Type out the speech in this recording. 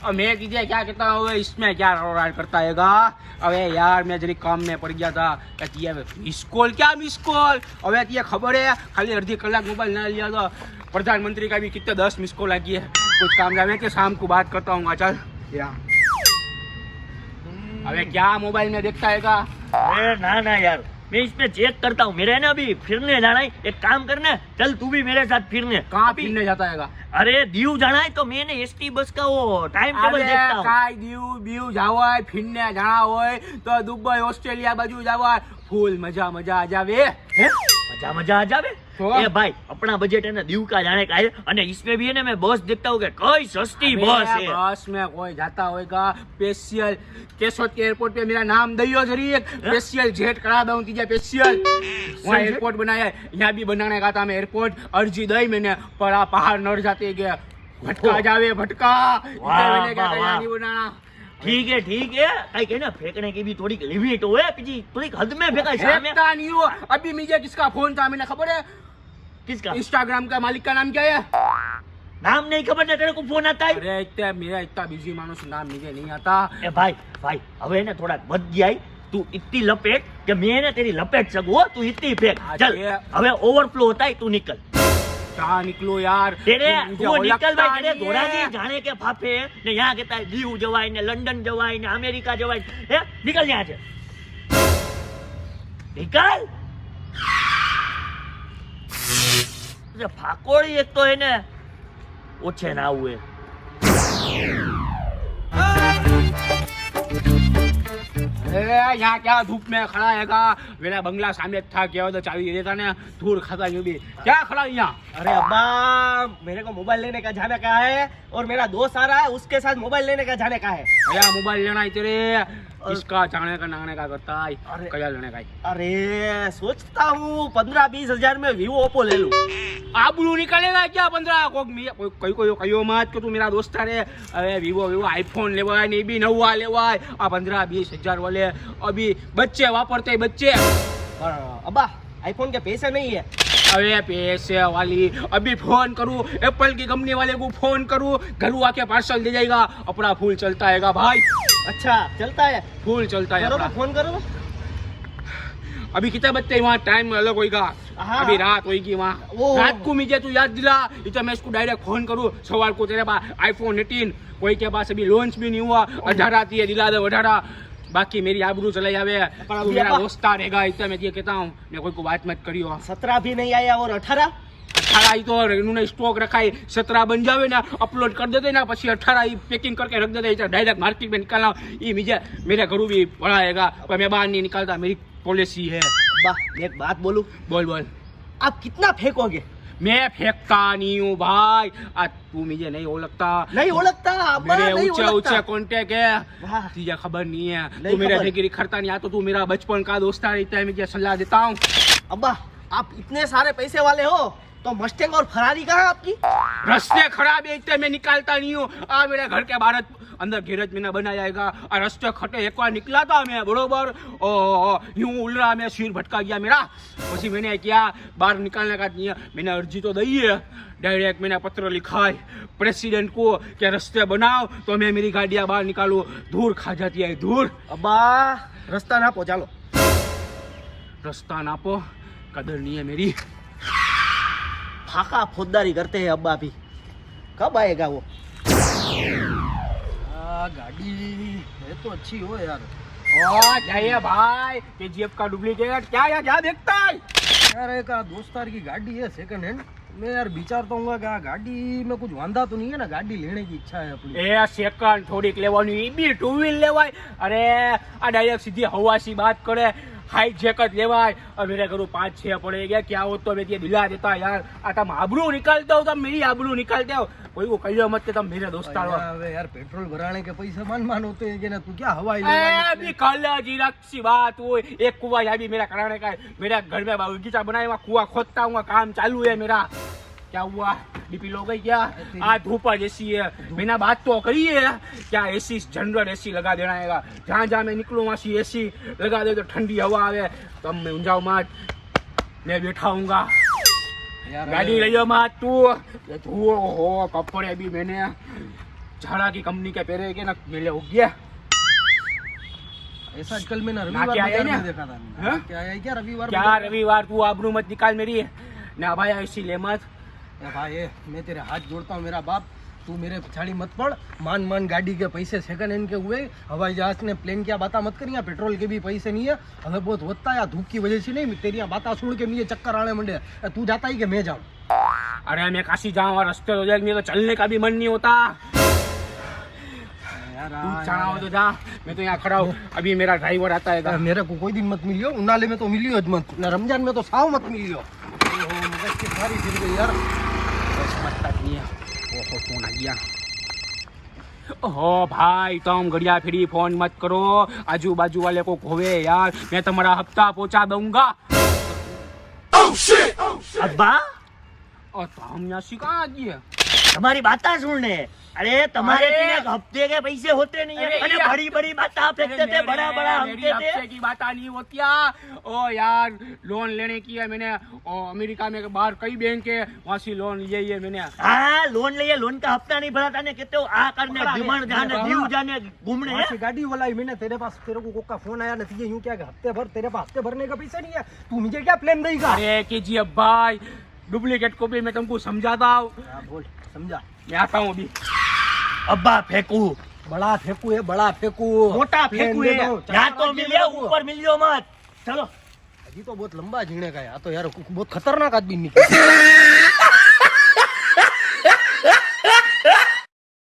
अब मैं कीजिए क्या कहता हूँ इसमें क्या रोड करता हैगा। अबे यार मैं जरी काम में पड़ गया था मिस कॉल क्या मिस कॉल। अब ये खबर है खाली अर्धी कलाक मोबाइल ना लिया तो प्रधानमंत्री का भी कितने 10 मिस कॉल आ गई है। कुछ काम जाने के शाम को बात करता हूँ। चल अबे क्या मोबाइल में देखता हैगा। अरे ना यार मैं इसमें चेक करता हूँ। मेरा है ना अभी फिरने जाना है। एक काम करना, चल तू भी मेरे साथ फिरने। कहाँ फिरने जाता हैगा। अरे दीव जाना है तो मैंने एसटी बस का वो टाइम टेबल देखता हूँ। काय દીવ જાવા ફિરને જાણા હોય તો દુબઈ ઓસ્ટ્રેલિયા બાજુ જાવા ફૂલ મજા आ जावे। मजा आ जावे। ए भाई अपना बजट है ना दीव का जाने का है और इसमें भी है ना मैं बस देखता हूँ कि कोई सस्ती बस है। बस में कोई जाता होगा स्पेशल केशोद के एयरपोर्ट पे मेरा नाम दइयो जरी एक स्पेशल जेट करा दूं तुझे स्पेशल। वहाँ एयरपोर्ट बनाया है, यहाँ भी बनाने का था मैं एयरपोर्ट। अर्जी दई मैंने पड़ा पहाड़ नड़ जाते गए भटका जावे भटका मैंने क्या नहीं बनाना। ठीक है कहीं कहना फेंकने की भी थोड़ी लिमिट हो थोड़ी हद में फेंका नहीं हो। अभी मुझे किसका फोन था मैंने खबर है किसका। इंस्टाग्राम का मालिक का नाम क्या है। नाम नहीं खबर ना तेरे को फोन आता है। अरे मेरा इतना बिजी मानुस नाम मुझे नहीं आता। ए भाई હવે ને થોડા વધ ગયા તું इतनी लपेट कि मैं ने तेरी लपेट सकूं। तू इतनी फेंक चल હવે ओवरफ्लो होता है। तू निकल कहाँ निकलो यार तेरे वो निकल भाई। तेरे घोड़ा जी जाने के फाफे ने यहाँ कहता है दीव जवाई ने लंदन जवाई ने अमेरिका जवाई है। निकल यहाँ से निकल। फाकोड़ी एक तो है ना ओछे ना हुए। यहाँ क्या धूप में खड़ा हैगा। मेरा बंगला सामने था क्या तो चाबी देता ने धूल खाता यूं भी क्या खड़ा यहाँ। अरे अब्बा मेरे को मोबाइल लेने का जाने का है और मेरा दोस्त आ रहा है उसके साथ मोबाइल लेने का जाने का है। क्या मोबाइल लेना है तेरे किसका जाने का नाने का करता है क्या लेने का। अरे सोचता हूँ 15-20 हजार में वीवो ओप्पो ले लूं। आबरू निकालेगा क्या 15 कयो मत तू मेरा दोस्त रे। अरे वीवो आईफोन लेवा नहीं भी नवा लेवा आ 15-20 हजार वाले अभी बच्चे वापरते बच्चे। अब्बा आईफोन के पैसे नहीं है। अरे पैसे वाली अभी फोन करूँ एप्पल की कंपनी वाले को फोन करूँ घर आके पार्सल दे जाएगा। अपना फूल चलता है भाई। अच्छा चलता है फूल चलता है करो फोन करो। अभी कितने बजते वहाँ टाइम अलग होगा। अभी रात होगी वहाँ रात को मुझे तू याद दिला इतना मैं इसको डायरेक्ट फोन करूँ सवाल को तेरे पास आईफोन 18 कोई के पास अभी लॉन्च भी नहीं हुआ 18 आती है दिला दे 18 बाकी मेरी आबरू चले जावे। तू मेरा दोस्त रहेगा इतना मैं ये कहता हूँ मैं कोई को बात मत करियो। 17 भी नहीं आया और 18 ही तो इन्होंने स्टॉक रखा है 17 बन जावे ना अपलोड कर देते ना पी 18 ही पैकिंग करके रख देते डायरेक्ट मार्केट में निकालना। ये मुझे मेरे घरों भी पड़ाएगा पर मैं बाहर नहीं निकालता मेरी पॉलिसी है। एक बात बोलूं। बोल आप कितना फेंकोगे। मैं फेंकता नहीं हूँ भाई। आज तू मुझे नहीं ओळखता मेरे ऊंचे कॉन्टेक्ट है तुझे खबर नहीं है। तू मेरे जिक्र करता नहीं आता तू मेरा बचपन का दोस्त है मुझे सलाह देता हूँ। अब्बा आप इतने सारे पैसे वाले हो तो मस्टैंग और फरारी कहाँ आपकी। रास्ते खराब है इतने मैं निकालता नहीं हूँ। आ मेरे घर के बाहर अंदर गैरेज में बना जाएगा और रास्ते खटे एक बार निकला था मैं बरोबर यूं उलरा में सिर भटका गया मेरा। પછી मैंने क्या बाहर निकालने का नहीं है मैंने अर्जी तो दी है डायरेक्ट मैंने पत्र लिखा है प्रेसिडेंट को कि रास्ते बनाओ तो मैं मेरी गाड़ियाँ बाहर निकालूं। धूल खा जाती है धूल। अब्बा रास्ता ना पो चलो रास्ता ना पो कदर नहीं है मेरी। फाका फौजदारी करते हैं अब्बा भी कब आएगा वो। गाड़ी है तो अच्छी हो यार। जाइए भाई केजीएफ का डुप्लीकेट क्या क्या देखता है यार। एक दोस्तार की गाड़ी है सेकंड हैंड मैं यार विचारता हूँ कि गाड़ी में कुछ वांधा तो नहीं है ना। गाड़ी लेने की इच्छा है अपनी। ए सेकंड थोड़ी लेवानी बी 2 व्हील लेवाय। अरे आ डायरेक्ट सीधी हवा सी बात करे हाई जैकेट लेवाय और मेरे घरों 5-6 पड़ेगा क्या हो तो मैं दिला देता यार। आ तम आबरू निकालते हो तम मेरी आबरू निकालते हो कोई को कहियो मत के तम मेरे दोस्त यार पेट्रोल भराने के पैसे मान होते हैं कि ना तू क्या हवाई अभी कल जीरक सी बात हो एक कुआ अभी मेरा कराने का मेरा घर में बगीचा बनाया हुआ कुआ खोदता हूँ काम चालू है मेरा। क्या हुआ डीपी लो गई क्या। आज धूप जैसी है मैंने बात तो करी है क्या एसी जनरल एसी लगा देना है। जहाँ मैं निकलूँ वहाँ से एसी लगा दे तो ठंडी हवा आवे तब मैं उंजाऊ मत मैं बैठा हूँगा। गाड़ी लियो मत तू हो कपड़े भी मैंने झाड़ा की कंपनी के पहरे के ना मिले हो गया। ऐसा कल मैंने ना रविवार क्या बाजार है ना? में देखा था। हाँ? क्या है क्या रविवार क्या बाजार? रविवार तू आबरू मत निकाल मेरी ना भाई, ऐसी ले मत। ए भाई मैं तेरे हाथ जोड़ता हूँ मेरा बाप, तू मेरे पिछाड़ी मत पड़। मान मान गाड़ी के पैसे सेकंड हैंड के हुए, हवाई जहाज ने प्लेन की बात मत कर, यहाँ पेट्रोल के भी पैसे नहीं है। हमें बहुत होता है धूप की वजह से नहीं, तेरी बात सुन के मुझे चक्कर आने मंडे। तू जाता ही कि मैं जाऊँ? अरे मैं काशी जाऊँ और रास्ते हो जाएगी, तो चलने का भी मन नहीं होता। यार तू जाना हो तो जा, मैं तो यहाँ खड़ा हूँ, अभी मेरा ड्राइवर आता है। मेरे को कोई दिन मत मिलियो, उनाले में तो मिलियो ज मत, ना रमजान में तो साव मत मिलियो। ओहो, मगज की सारी फिर गई यार। समझता नहीं है। ओहो फोन आ गया। ओहो भाई तुम घड़िया फिरी फोन मत करो, आजू बाजू वाले को खोवे यार, मैं तुम्हारा हफ्ता पहुंचा दूंगा। अब्बा और तुम यहाँ से कहाँ आ गए? તમારી બાતા સુણને अरे तुम्हारे अरे! तीन हफ्ते के पैसे होते नहीं है अरे अरे यार! बड़ी बड़ी बातें फेंकते थे बड़ा बड़ा मेरी हमते थे हफ्ते की बात नहीं होती है। ओ यार लोन लेने की है मैंने, अमेरिका में बाहर कई बैंक है, वहाँ से लोन लिए है मैंने। हाँ लोन लिए लोन का हफ्ता नहीं भरा था ने कहते हो आ करने पकड़ा, घुमण जाने हाँ। दीव जाने घूमने वहाँ से गाड़ी वाला ही मैंने तेरे पास, तेरे को का फोन आया ना, तुझे यूं क्या कि हफ्ते भर, तेरे पास हफ्ते भरने का पैसा नहीं है, तू मुझे क्या प्लान देगा? अरे KGF भाई डुप्लीकेट कॉपी मैं तुमको समझाता हूँ, हाँ, बोल समझा। मैं आता हूँ अभी। अब्बा फेंकू बड़ा फेंकू है, बड़ा फेंकू, मोटा प्लेन फेंकू दे है दो, यहाँ तो चार मिलियो आदमी को। ऊपर मिलियो मत चलो अभी तो बहुत लंबा झीणे का है, तो यार बहुत खतरनाक आदमी निकला।